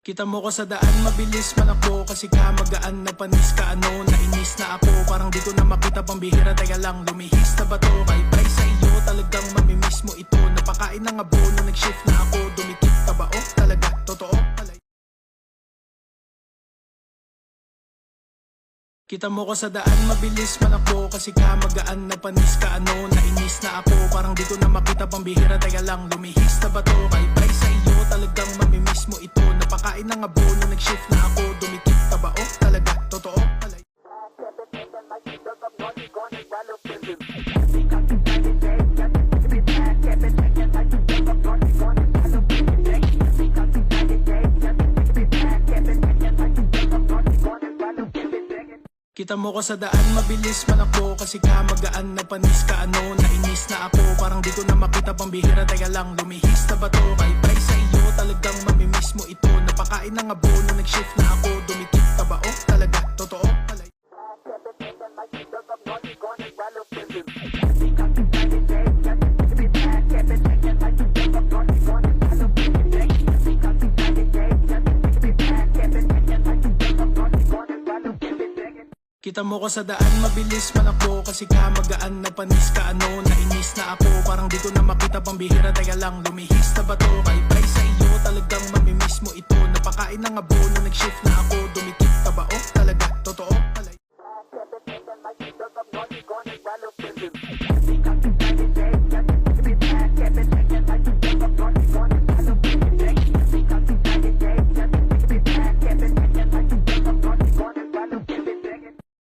Kita mo ko sa daan, mabilis man ako kasi ka magaan na panis ka ano. Nainis na ako, parang di ko na makita pang bihira. Teka lang, lumihis na ba to? Kay Bry sa iyo, talagang mamimiss mo ito. Napakain ng abono, nag-shift na ako. Dumikit ka ba? Oh, talaga, totoo? Kita mo ko sa daan, mabilis man ako kasi ka magaan na panis ka ano. Nainis na ako, parang di ko na makita pang bihira. Teka lang, lumihis na ba to? Kay Bry sa iyo, talagang mamimiss mo ito. Napakain ng abono, nag-shift na ako. Dumikit ka ba? Oh, talaga, totoo? Kita mo ko sa daan, mabilis man ako kasi ka magaan na panis ka ano. Nainis na ako, parang di ko na makita pang bihira. Teka lang, lumihis na ba to? Kay Bry sa iyo, talagang mamimiss mo ito. Napakain ng abono, nag-shift na ako. Dumikit ka ba? Oh, talaga, totoo? Kita mo ko sa daan, mabilis man ako kasi ka magaan na panis ka ano. Nainis na ako, parang di ko na makita pang bihira. Teka lang, lumihis na ba to? Kay Bry sa iyo, talagang mamimiss mo ito. Napakain ng abono, nag-shift na ako. Dumikit ka ba? Oh, talaga, totoo?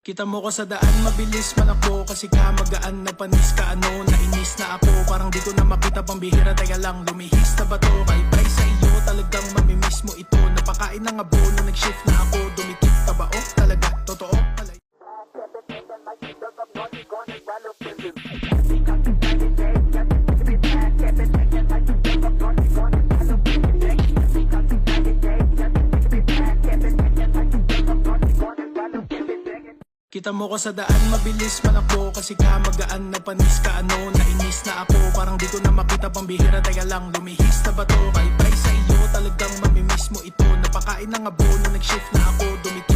Kita mo ko sa daan, mabilis man ako kasi ka magaan na panis ka ano. Nainis na ako, parang di ko na makita pang bihira. Teka lang, lumihis na ba to? Kay Bry sa iyo, talagang mamimiss mo ito. Napakain ng abono, nag-shift na ako. Dumikit ka ba? Oh, talaga, totoo? Kita mo ko sa daan, mabilis man ako kasi ka magaan na panis ka ano. Nainis na ako, parang di ko na makita pang bihira. Teka lang, lumihis na ba to? Kay Bry sa iyo, talagang mamimiss mo ito. Napakain ng abono, nag-shift na ako. Dumikit